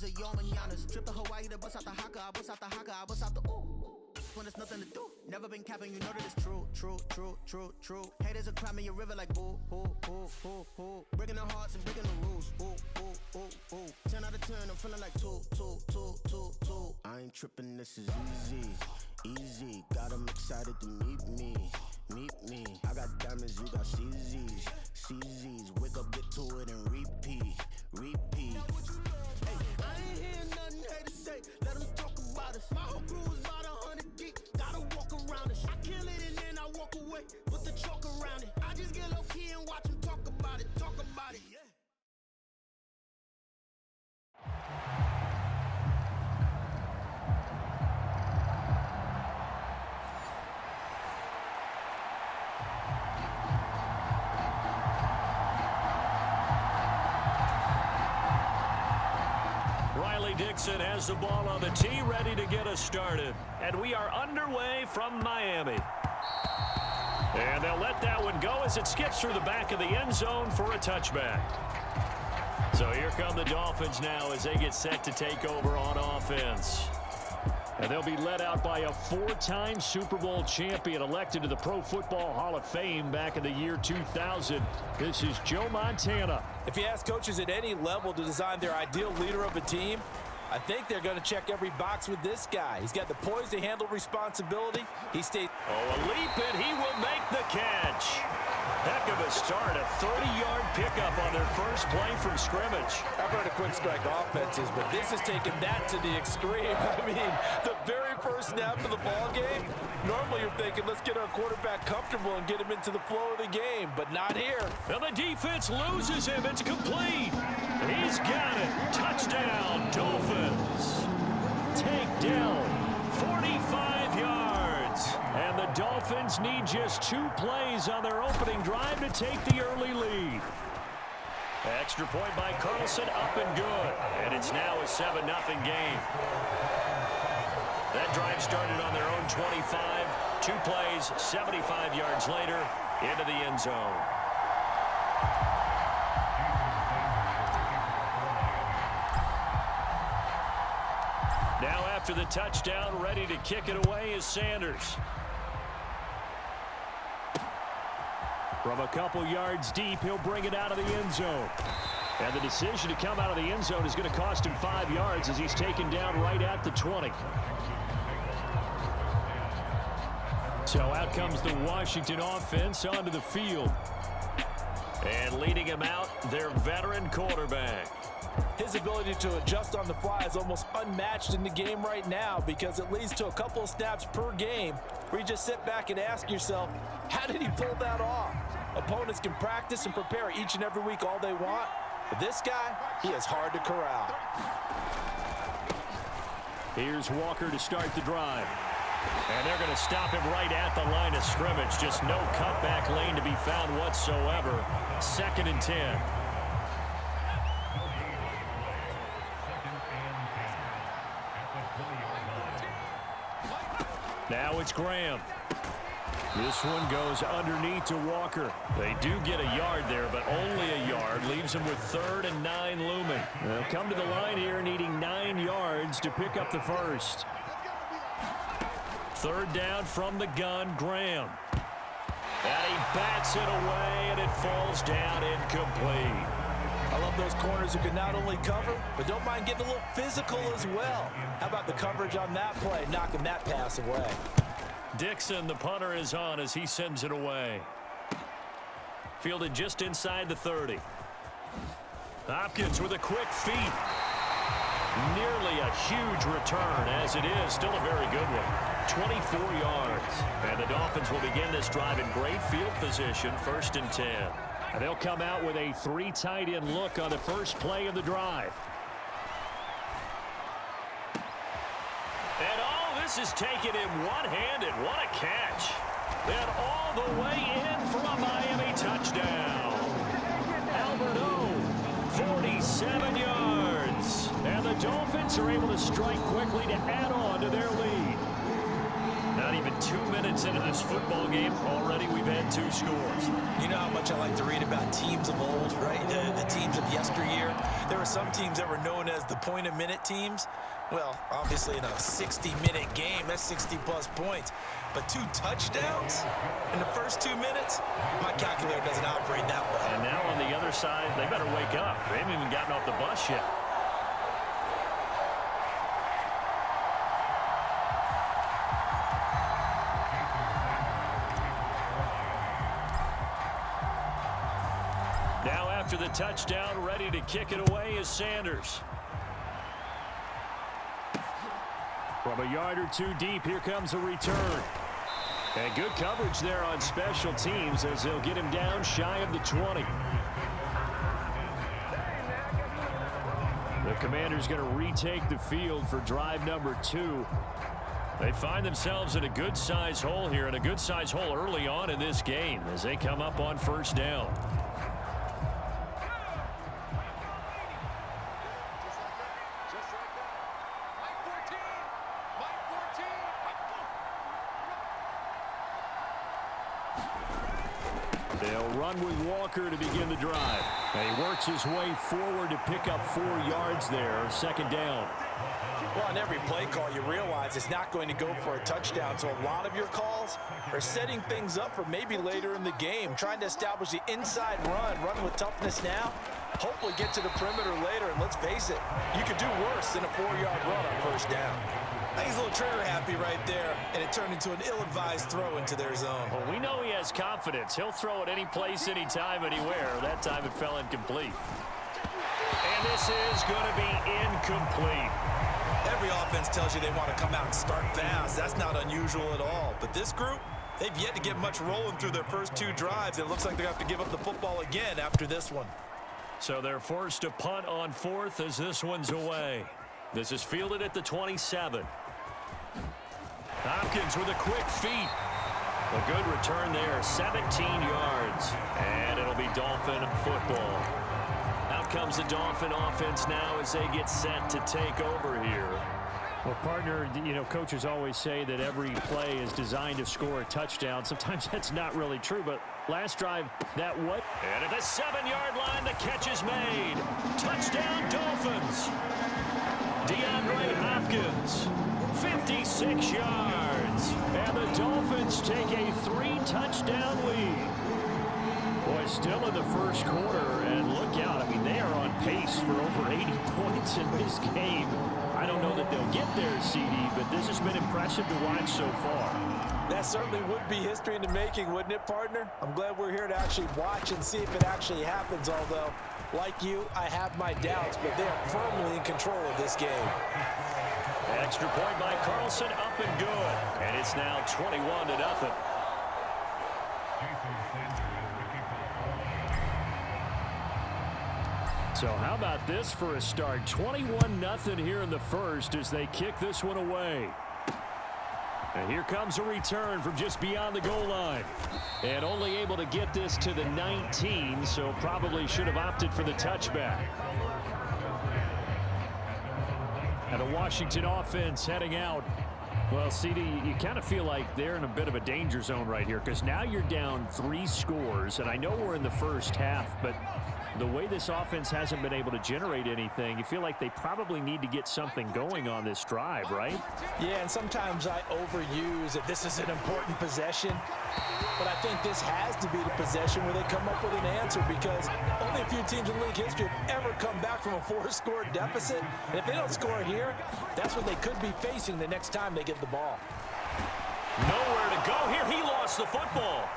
are your mananas. Trip to Hawaii to bust out the haka, I bust out the haka, I bust out the ooh. When there's nothing to do, never been capping, you know that it's true, true, true, true, true. Haters are climbing your river like boo, boo, boo, boo, boo. Breaking the hearts and breaking the rules, ooh, ooh, ooh, ooh. 10 out of 10, I'm feeling like 2, 2, 2, 2, 2. I ain't tripping, this is easy, easy. Got 'em excited to meet me, meet me. I got diamonds, you got CZs, CZs. Wake up, get to it and repeat, repeat. Hey, I ain't hearing nothing haters say, let 'em talk about us. My whole crew is about 100 deep, gotta walk around us. I kill it and then I walk away, put the chalk around it. I just get low key and watch them talk about it, yeah. Dixon has the ball on the tee, ready to get us started. And we are underway from Miami. And they'll let that one go as it skips through the back of the end zone for a touchback. So here come the Dolphins now as they get set to take over on offense. And they'll be led out by a 4-time Super Bowl champion elected to the Pro Football Hall of Fame back in the year 2000. This is Joe Montana. If you ask coaches at any level to design their ideal leader of a team, I think they're going to check every box with this guy. He's got the poise to handle responsibility. He stays. Oh, a leap, and he will make the catch. Heck of a start, a 30-yard pickup on their first play from scrimmage. I've heard of quick strike offenses, but this has taken that to the extreme. I mean, the very first snap of the ball game, normally you're thinking, let's get our quarterback comfortable and get him into the flow of the game, but not here. And the defense loses him. It's complete. He's got it. Touchdown, Dolphins. Takedown, 45 yards. And the Dolphins need just 2 plays on their opening drive to take the early lead. Extra point by Carlson, up and good. And it's now a 7-0 game. That drive started on their own 25. 2 plays, 75 yards later, into the end zone. Now after the touchdown, ready to kick it away is Sanders. From a couple yards deep, he'll bring it out of the end zone. And the decision to come out of the end zone is going to cost him 5 yards as he's taken down right at the 20. So out comes the Washington offense onto the field. And leading him out, their veteran quarterback. His ability to adjust on the fly is almost unmatched in the game right now because it leads to a couple of snaps per game where you just sit back and ask yourself, how did he pull that off? Opponents can practice and prepare each and every week all they want, but this guy, he is hard to corral. Here's Walker to start the drive. And they're going to stop him right at the line of scrimmage. Just no cutback lane to be found whatsoever. 2nd and 10. Now it's Graham. This one goes underneath to Walker. They do get a yard there, but only a yard. Leaves them with 3rd and 9 looming. They'll come to the line here needing 9 yards to pick up the first. 3rd down from the gun, Graham. And he bats it away, and it falls down incomplete. I love those corners who can not only cover, but don't mind getting a little physical as well. How about the coverage on that play, knocking that pass away? Dixon, the punter, is on as he sends it away. Fielded just inside the 30. Hopkins with a quick feed. Nearly a huge return, as it is. Still a very good one. 24 yards. And the Dolphins will begin this drive in great field position, 1st and 10. And they'll come out with a 3 tight end look on the first play of the drive. And this is taken in one-handed. What a catch. And all the way in for a Miami touchdown. Albert O, 47 yards. And the Dolphins are able to strike quickly to add on to their lead. Not even 2 minutes into this football game, already we've had 2 scores. You know how much I like to read about teams of old, right? The teams of yesteryear. There were some teams that were known as the point-a-minute teams. Well, obviously in a 60-minute game, that's 60-plus points. But 2 touchdowns in the first 2 minutes? My calculator doesn't operate that well. And now on the other side, they better wake up. They haven't even gotten off the bus yet. Now after the touchdown, ready to kick it away is Sanders. From a yard or 2 deep, here comes a return. And good coverage there on special teams as they'll get him down shy of the 20. The Commanders going to retake the field for drive number 2. They find themselves in a good-sized hole here, and a good-sized hole early on in this game as they come up on first down. They'll run with Walker to begin the drive. And he works his way forward to pick up 4 yards there, second down. Well, on every play call, you realize it's not going to go for a touchdown. So a lot of your calls are setting things up for maybe later in the game, trying to establish the inside run with toughness now. Hopefully get to the perimeter later, and let's face it, you could do worse than a 4-yard run on first down. I think he's a little trigger happy right there, and it turned into an ill-advised throw into their zone. Well, we know he has confidence. He'll throw it any place, anytime, anywhere. That time it fell incomplete. And this is going to be incomplete. Every offense tells you they want to come out and start fast. That's not unusual at all. But this group, they've yet to get much rolling through their first 2 drives. It looks like they have to give up the football again after this one. So they're forced to punt on 4th as this one's away. This is fielded at the 27. Hopkins with a quick feet. A good return there, 17 yards. And it'll be Dolphin football. Out comes the Dolphin offense now as they get set to take over here. Well, partner, you know, coaches always say that every play is designed to score a touchdown. Sometimes that's not really true, but last drive, that what? And at the 7-yard line, the catch is made. Touchdown, Dolphins. DeAndre Hopkins, 56 yards. And the Dolphins take a 3-touchdown lead. Boy, still in the first quarter, and look out. I mean, they are on pace for over 80 points in this game. I don't know that they'll get there, CD, but this has been impressive to watch so far. That certainly would be history in the making, wouldn't it, partner? I'm glad we're here to actually watch and see if it actually happens, although, like you, I have my doubts, but they are firmly in control of this game. Extra point by Carlson, up and good. And it's now 21-0. So how about this for a start? 21-0 here in the first as they kick this one away. And here comes a return from just beyond the goal line. And only able to get this to the 19, so probably should have opted for the touchback. And the Washington offense heading out. Well, CD, you kind of feel like they're in a bit of a danger zone right here because now you're down 3 scores, and I know we're in the first half, but the way this offense hasn't been able to generate anything, you feel like they probably need to get something going on this drive, right? Yeah, and sometimes I overuse that this is an important possession, but I think this has to be the possession where they come up with an answer because only a few teams in league history have ever come back from a 4-score deficit, and if they don't score here, that's what they could be facing the next time they get the ball. Nowhere to go here. He lost the football.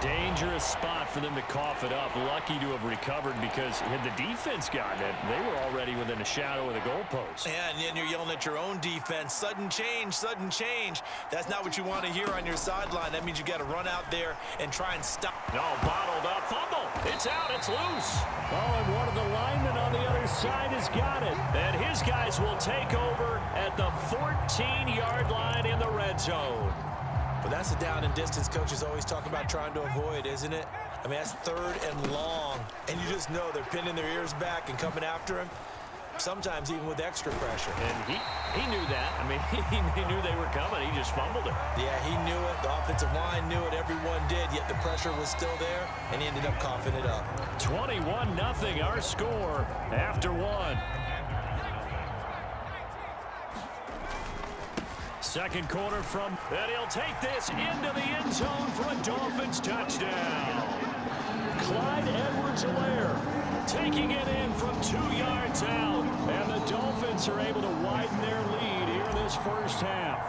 Dangerous spot for them to cough it up. Lucky to have recovered because had the defense gotten it, they were already within a shadow of the goalpost. Yeah, and then you're yelling at your own defense. Sudden change, sudden change. That's not what you want to hear on your sideline. That means you got to run out there and try and stop. No, bottled up. Fumble. It's out. It's loose. Oh, and one of the linemen on the other side has got it. And his guys will take over at the 14-yard line in the red zone. But that's a down and distance coaches always talk about trying to avoid, isn't it? I mean, that's 3rd and long, and you just know they're pinning their ears back and coming after him, sometimes even with extra pressure. And he knew that. I mean, he knew they were coming. He just fumbled it. Yeah, he knew it. The offensive line knew it. Everyone did, yet the pressure was still there, and he ended up coughing it up. 21-0, our score after 1. Second quarter from, and he'll take this into the end zone for a Dolphins touchdown. Clyde Edwards-Helaire taking it in from 2 yards out, and the Dolphins are able to widen their lead here in this first half.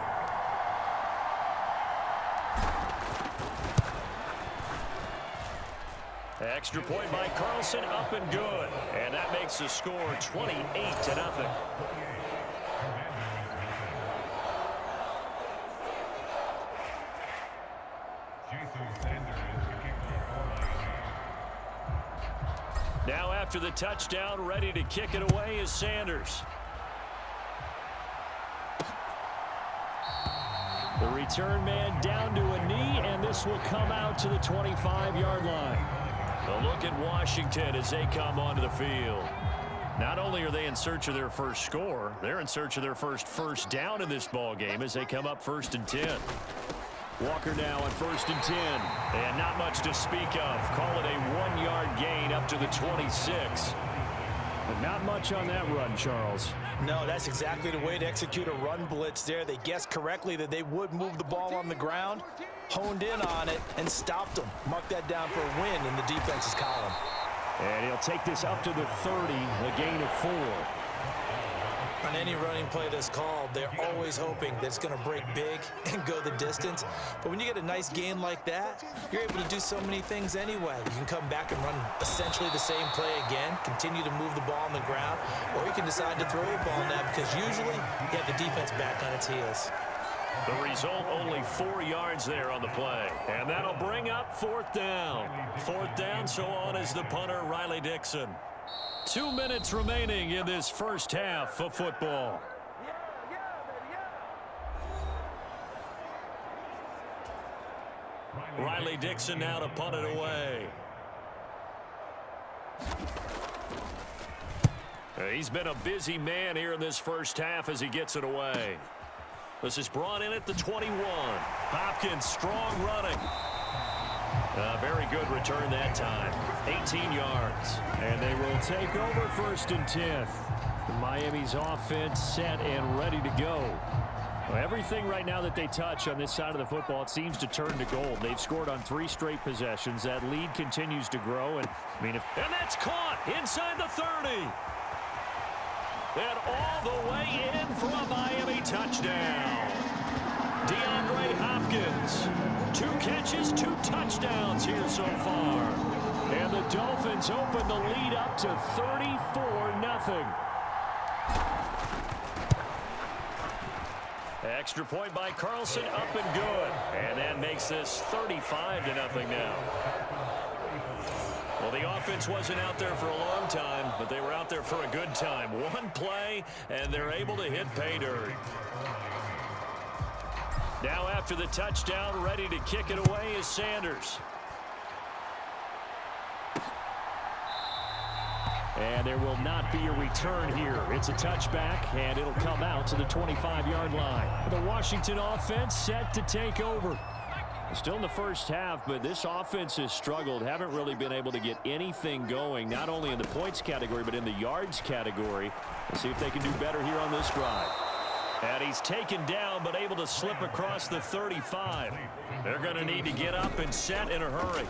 Extra point by Carlson, up and good, and that makes the score 28-0. Now after the touchdown, ready to kick it away is Sanders. The return man down to a knee, and this will come out to the 25-yard line. A look at Washington as they come onto the field. Not only are they in search of their first score, they're in search of their first down in this ball game as they come up 1st and 10. Walker now on 1st and 10. And not much to speak of. Call it a 1-yard gain up to the 26. But not much on that run, Charles. No, that's exactly the way to execute a run blitz there. They guessed correctly that they would move the ball on the ground, honed in on it, and stopped them. Mark that down for a win in the defense's column. And he'll take this up to the 30, a gain of 4. On any running play that's called, they're always hoping that it's going to break big and go the distance. But when you get a nice gain like that, you're able to do so many things anyway. You can come back and run essentially the same play again, continue to move the ball on the ground, or you can decide to throw the ball now because usually you have the defense back on its heels. The result, only 4 yards there on the play. And that'll bring up 4th down. 4th down, so on is the punter, Riley Dixon. 2 minutes remaining in this first half of football. Riley Dixon now to punt it away. He's been a busy man here in this first half as he gets it away. This is brought in at the 21. Hopkins strong running. Very good return that time. 18 yards. And they will take over 1st and 10. Miami's offense set and ready to go. Well, everything right now that they touch on this side of the football, it seems to turn to gold. They've scored on 3 straight possessions. That lead continues to grow. And and that's caught inside the 30. And all the way in for a Miami touchdown. DeAndre Hopkins. 2 catches, 2 touchdowns here so far. And the Dolphins open the lead up to 34-0. Extra point by Carlson, up and good. And that makes this 35-0 now. Well, the offense wasn't out there for a long time, but they were out there for a good time. 1 play, and they're able to hit pay dirt. Now after the touchdown, ready to kick it away is Sanders. And there will not be a return here. It's a touchback, and it'll come out to the 25-yard line. The Washington offense set to take over. Still in the first half, but this offense has struggled. Haven't really been able to get anything going, not only in the points category, but in the yards category. Let's see if they can do better here on this drive. And he's taken down, but able to slip across the 35. They're going to need to get up and set in a hurry.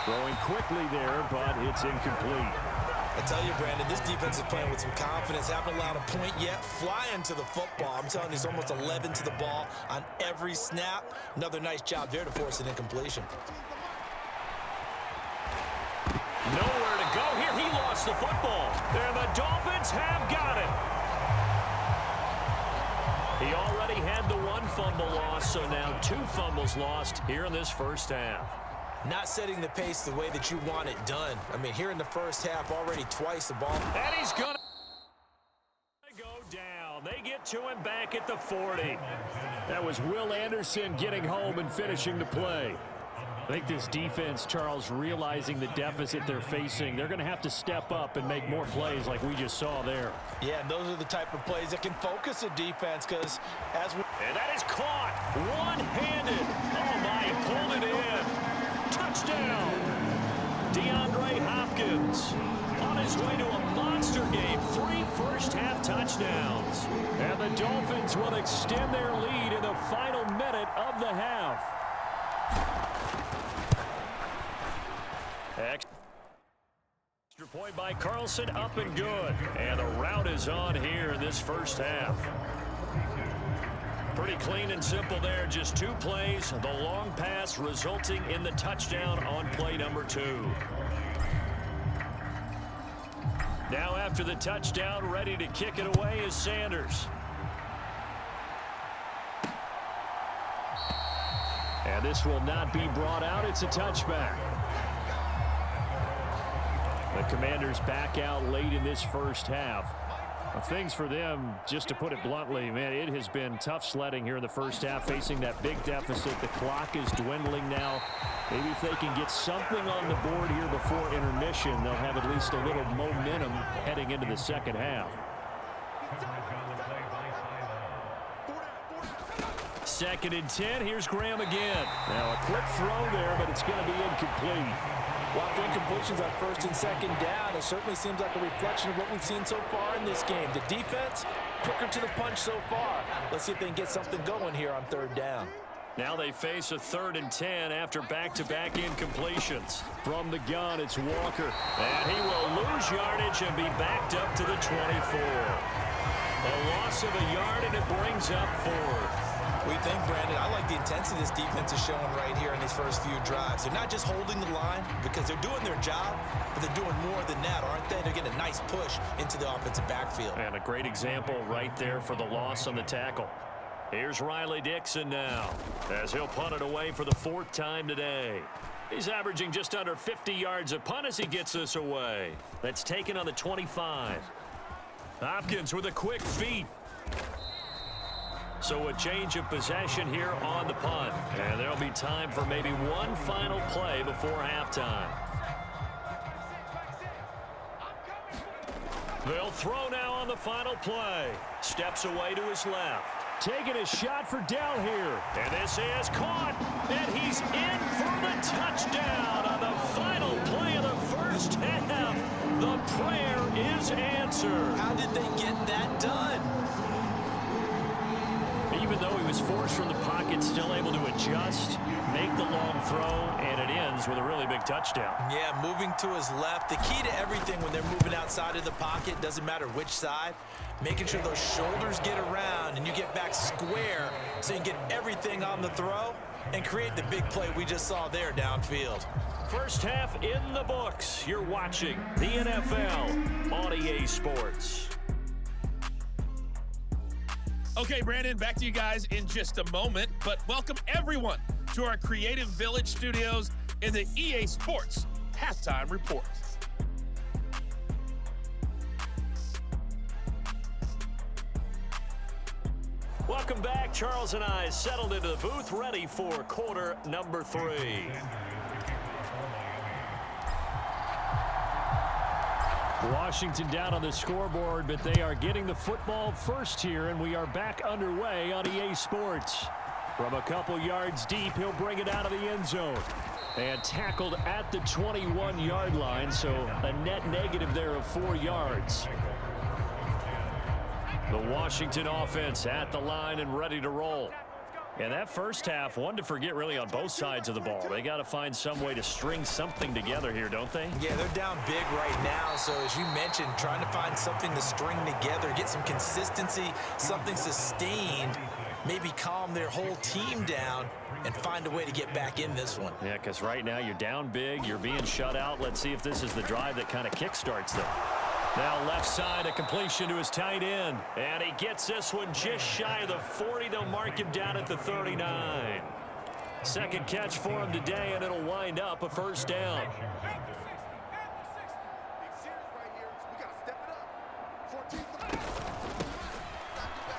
Throwing quickly there, but it's incomplete. I tell you, Brandon, this defense is playing with some confidence. Haven't allowed a point yet. Flying to the football. I'm telling you, he's almost 11 to the ball on every snap. Another nice job there to force an incompletion. Nowhere to go here. He lost the football. And the Dolphins have got it. He already had the 1 fumble loss, so now 2 fumbles lost here in this first half. Not setting the pace the way that you want it done. I mean, here in the first half, already twice the ball. And he's going to go down. They get to him back at the 40. That was Will Anderson getting home and finishing the play. I think this defense, Charles, realizing the deficit they're facing, they're going to have to step up and make more plays like we just saw there. Yeah, and those are the type of plays that can focus a defense because as we... And that is caught one-handed. Oh, my, he pulled it in. Touchdown. DeAndre Hopkins on his way to a monster game. 3 first-half touchdowns. And the Dolphins will extend their lead in the final minute of the half. Extra point by Carlson, up and good. And the route is on here in this first half. Pretty clean and simple there. Just 2 plays. The long pass resulting in the touchdown on play number 2. Now after the touchdown, ready to kick it away is Sanders. And this will not be brought out. It's a touchback. The Commanders back out late in this first half. Things for them, just to put it bluntly, man, it has been tough sledding here in the first half, facing that big deficit. The clock is dwindling now. Maybe if they can get something on the board here before intermission, they'll have at least a little momentum heading into the second half. 2nd and 10. Here's Graham again. Now a quick throw there, but it's going to be incomplete. While incompletions on 1st and 2nd down, it certainly seems like a reflection of what we've seen so far in this game. The defense, quicker to the punch so far. Let's see if they can get something going here on 3rd down. Now they face a 3rd and 10 after back-to-back incompletions. From the gun, it's Walker. And he will lose yardage and be backed up to the 24. A loss of a yard, and it brings up 4th. We think, Brandon, I like the intensity this defense is showing right here in these first few drives. They're not just holding the line because they're doing their job, but they're doing more than that, aren't they? They're getting a nice push into the offensive backfield. And a great example right there for the loss on the tackle. Here's Riley Dixon now as he'll punt it away for the 4th time today. He's averaging just under 50 yards a punt as he gets this away. That's taken on the 25. Hopkins with a quick feet. So a change of possession here on the punt. And there'll be time for maybe one final play before halftime. They'll throw now on the final play. Steps away to his left. Taking a shot for down here. And this is caught. And he's in for the touchdown on the final play of the first half. The prayer is answered. How did they get that done? Even though he was forced from the pocket, still able to adjust, make the long throw, and it ends with a really big touchdown. Yeah, moving to his left. The key to everything when they're moving outside of the pocket, doesn't matter which side, making sure those shoulders get around and you get back square so you get everything on the throw and create the big play we just saw there downfield. First half in the books. You're watching the NFL on EA Sports. Okay, Brandon, back to you guys in just a moment, but welcome everyone to our Creative Village studios in the EA Sports Halftime Report. Welcome back. Charles and I settled into the booth, ready for quarter number 3. Washington down on the scoreboard, but they are getting the football first here, and we are back underway on EA Sports. From a couple yards deep, he'll bring it out of the end zone. And tackled at the 21-yard line, so a net negative there of 4 yards. The Washington offense at the line and ready to roll. And that first half, one to forget really on both sides of the ball. They got to find some way to string something together here, don't they? Yeah, they're down big right now. So as you mentioned, trying to find something to string together, get some consistency, something sustained, maybe calm their whole team down and find a way to get back in this one. Yeah, because right now you're down big, you're being shut out. Let's see if this is the drive that kind of kickstarts them. Now left side, a completion to his tight end. And he gets this one just shy of the 40. They'll mark him down at the 39. Second catch for him today, and it'll wind up a first down.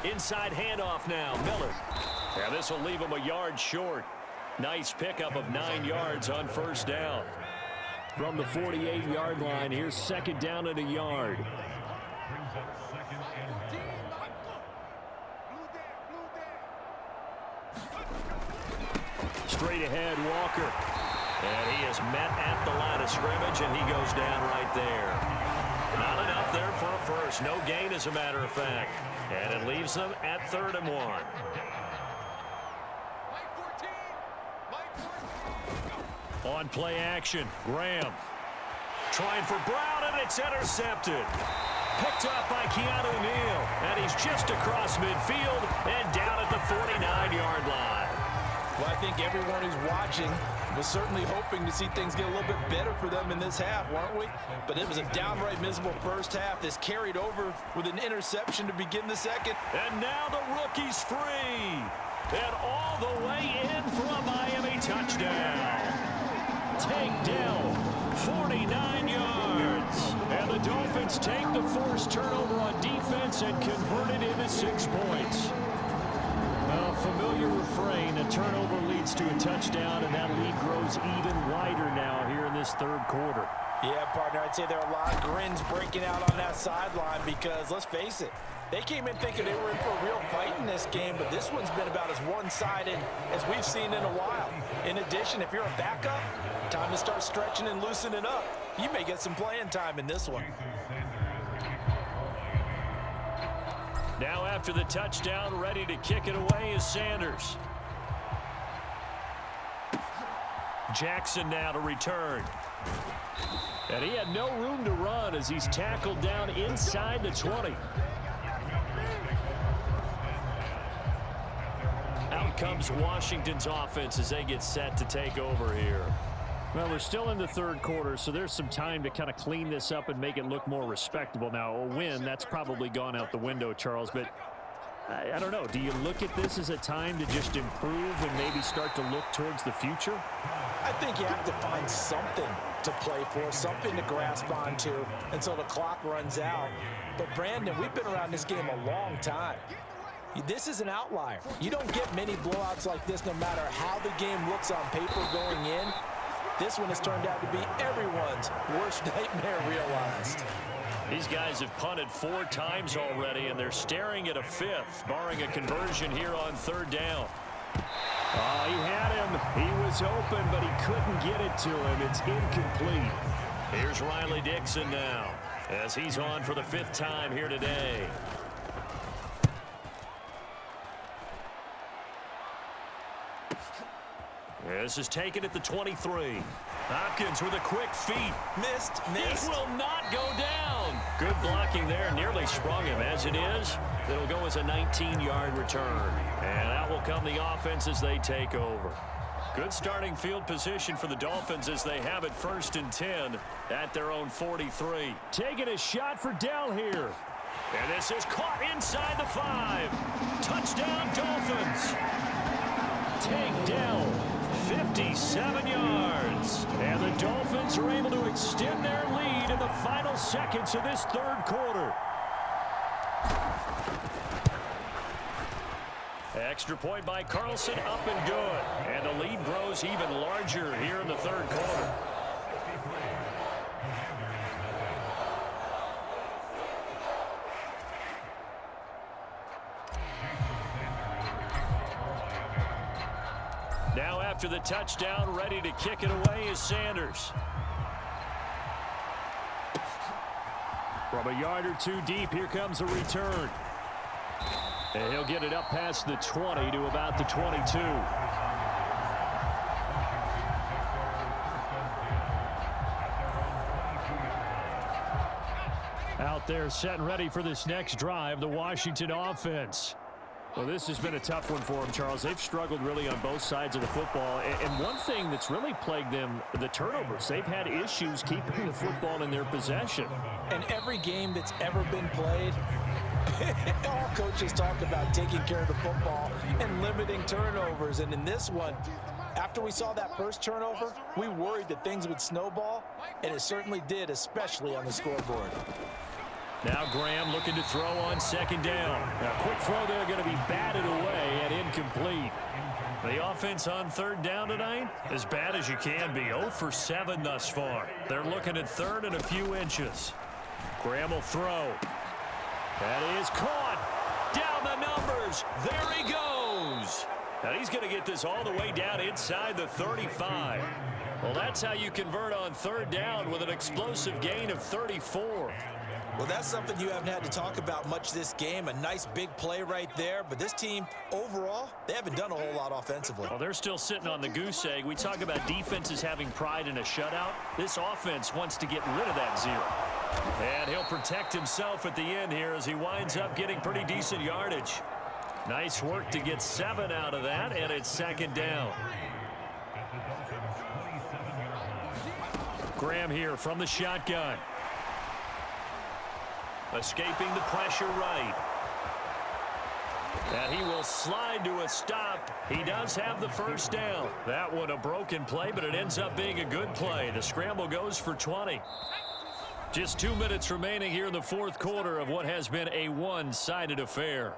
Inside handoff now, Miller. And this will leave him a yard short. Nice pickup of 9 yards on first down. From the 48-yard line, here's second down and a yard. Straight ahead, Walker. And he is met at the line of scrimmage, and he goes down right there. Not enough there for a first. No gain, as a matter of fact. And it leaves them at 3rd and 1. On play action, Graham. Trying for Brown, and it's intercepted. Picked up by Keanu Neal. And he's just across midfield and down at the 49-yard line. Well, I think everyone who's watching was certainly hoping to see things get a little bit better for them in this half, weren't we? But it was a downright miserable first half. This carried over with an interception to begin the second. And now the rookie's free. And all the way in for a Miami touchdown. Takedown, 49 yards. And the Dolphins take the forced turnover on defense and convert it into 6 points. Well, familiar refrain, a turnover leads to a touchdown, and that lead grows even wider now here in this 3rd quarter. Yeah, partner, I'd say there are a lot of grins breaking out on that sideline because, let's face it, they came in thinking they were in for a real fight in this game, but this one's been about as one-sided as we've seen in a while. In addition, if you're a backup, time to start stretching and loosening up. You may get some playing time in this one. Now after the touchdown, ready to kick it away is Sanders. Jackson now to return. And he had no room to run as he's tackled down inside the 20. Out comes Washington's offense as they get set to take over here. Well, we're still in the 3rd quarter, so there's some time to kind of clean this up and make it look more respectable. Now, a win, that's probably gone out the window, Charles, but I don't know. Do you look at this as a time to just improve and maybe start to look towards the future? I think you have to find something to play for, something to grasp onto until the clock runs out. But, Brandon, we've been around this game a long time. This is an outlier. You don't get many blowouts like this no matter how the game looks on paper going in. This one has turned out to be everyone's worst nightmare realized. These guys have punted 4 times already, and they're staring at a 5th, barring a conversion here on 3rd down. Oh, he had him. He was open, but he couldn't get it to him. It's incomplete. Here's Riley Dixon now, as he's on for the 5th time here today. This is taken at the 23. Hopkins with a quick feed. Missed. It will not go down. Good blocking there. Nearly sprung him. As it is, it'll go as a 19-yard return. And out will come the offense as they take over. Good starting field position for the Dolphins as they have it 1st and 10 at their own 43. Taking a shot for Dell here. And this is caught inside the 5. Touchdown, Dolphins. Take Dell. 57 yards. And the Dolphins are able to extend their lead in the final seconds of this 3rd quarter. Extra point by Carlson, up and good. And the lead grows even larger here in the 3rd quarter. Now after the touchdown, ready to kick it away is Sanders. From a yard or 2 deep, here comes a return. And he'll get it up past the 20 to about the 22. Out there set and ready for this next drive, the Washington offense. Well, this has been a tough one for them, Charles. They've struggled really on both sides of the football. And one thing that's really plagued them, the turnovers. They've had issues keeping the football in their possession. And every game that's ever been played, all coaches talk about taking care of the football and limiting turnovers. And in this one, after we saw that first turnover, we worried that things would snowball, and it certainly did, especially on the scoreboard. Now Graham looking to throw on 2nd down. A quick throw there going to be batted away and incomplete. The offense on third down tonight, as bad as you can be. 0 for 7 thus far. They're looking at third and a few inches. Graham will throw. That is caught. Down the numbers. There he goes. And he's going to get this all the way down inside the 35. Well, that's how you convert on third down with an explosive gain of 34. Well, that's something you haven't had to talk about much this game. A nice big play right there. But this team, overall, they haven't done a whole lot offensively. Well, they're still sitting on the goose egg. We talk about defenses having pride in a shutout. This offense wants to get rid of that 0. And he'll protect himself at the end here as he winds up getting pretty decent yardage. Nice work to get 7 out of that, and it's second down. Graham here from the shotgun. Escaping the pressure right. And he will slide to a stop. He does have the first down. That one a broken play, but it ends up being a good play. The scramble goes for 20. Just 2 minutes remaining here in the fourth quarter of what has been a one-sided affair.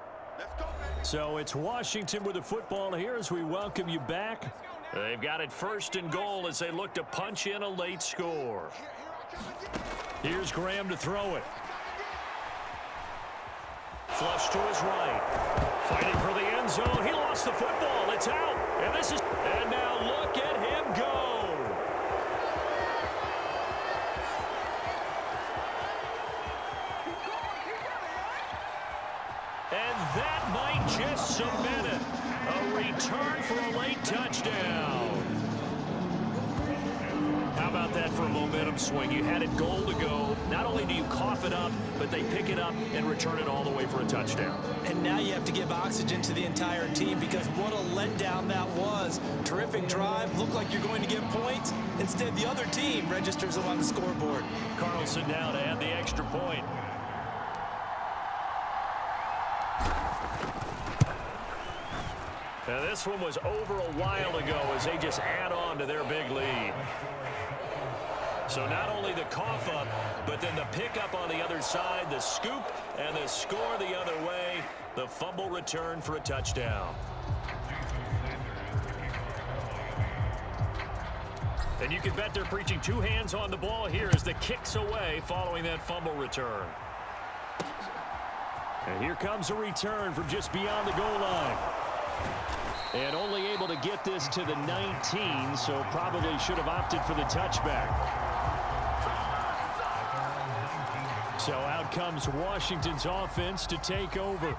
So it's Washington with the football here as we welcome you back. They've got it first and goal as they look to punch in a late score. Here's Graham to throw it. Flush to his right. Fighting for the end zone. He lost the football. It's out. And now look at him go. And that might just cement it. A return for a late touchdown. How about that for a momentum swing? You had it goal to go. Not only do you cough it up, but they pick it up and return it all the way for a touchdown. And now you have to give oxygen to the entire team because what a letdown that was. Terrific drive. Looked like you're going to get points. Instead, the other team registers them on the scoreboard. Carlson now to add the extra point. Now this one was over a while ago as they just add on to their big lead. So not only the cough up, but then the pickup on the other side, the scoop, and the score the other way. The fumble return for a touchdown. And you can bet they're preaching 2 hands on the ball here as the kick's away following that fumble return. And here comes a return from just beyond the goal line. And only able to get this to the 19, so probably should have opted for the touchback. So out comes Washington's offense to take over.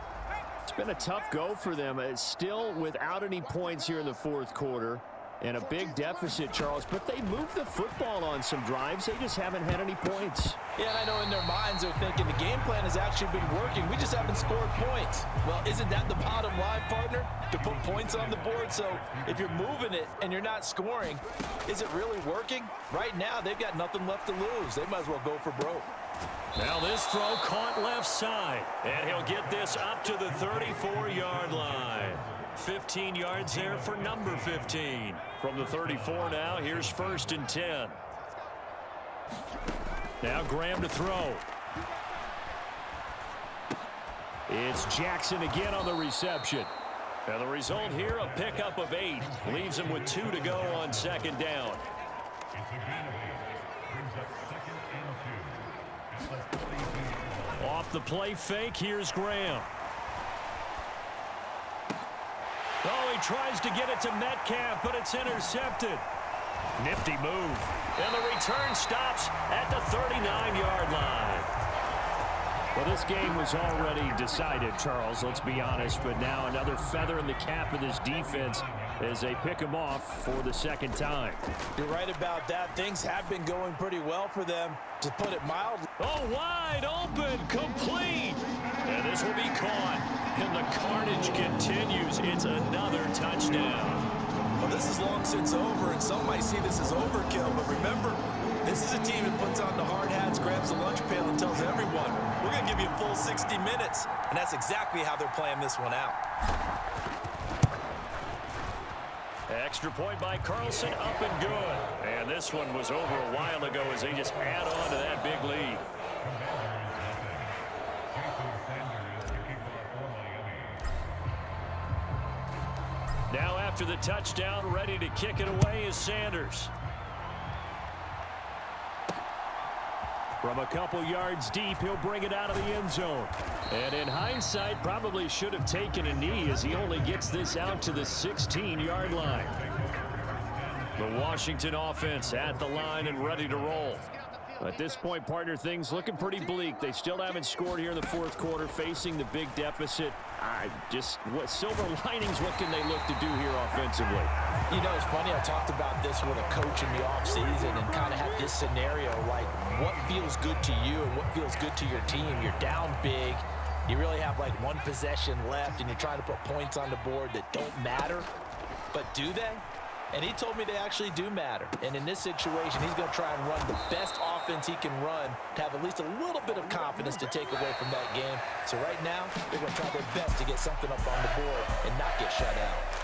It's been a tough go for them. It's still without any points here in the fourth quarter. And a big deficit, Charles. But they moved the football on some drives. They just haven't had any points. Yeah, and I know in their minds they're thinking the game plan has actually been working. We just haven't scored points. Well, isn't that the bottom line, partner? To put points on the board. So if you're moving it and you're not scoring, is it really working? Right now, they've got nothing left to lose. They might as well go for broke. Now this throw caught left side. And he'll get this up to the 34-yard line. 15 yards there for number 15. From the 34 now, here's 1st and 10. Now Graham to throw. It's Jackson again on the reception. And the result here, a pickup of 8. Leaves him with 2 to go on second down. Off the play fake, here's Graham. Oh, he tries to get it to Metcalf, but it's intercepted. Nifty move. And the return stops at the 39-yard line. Well, this game was already decided, Charles, let's be honest. But now another feather in the cap of this defense as they pick him off for the second time. You're right about that. Things have been going pretty well for them, to put it mildly. Oh, wide open, complete. And this will be caught. And the carnage continues. It's another touchdown. Well, this is long since over, and some might see this as overkill. But remember, this is a team that puts on the hard hats, grabs the lunch pail, and tells everyone, we're going to give you a full 60 minutes. And that's exactly how they're playing this one out. Extra point by Carlson, up and good. And this one was over a while ago as they just add on to that big lead. Now after the touchdown, ready to kick it away is Sanders. From a couple yards deep, he'll bring it out of the end zone. And in hindsight, probably should have taken a knee as he only gets this out to the 16-yard line. The Washington offense at the line and ready to roll. At this point, partner, things looking pretty bleak. They still haven't scored here in the fourth quarter, facing the big deficit. What silver linings, what can they look to do here offensively? You know, it's funny, I talked about this with a coach in the offseason and kind of had this scenario, like what feels good to you and what feels good to your team. You're down big. You really have like one possession left, and you're trying to put points on the board that don't matter. But do they? And he told me they actually do matter. And in this situation, he's going to try and run the best offense he can run to have at least a little bit of confidence to take away from that game. So right now, they're going to try their best to get something up on the board and not get shut out.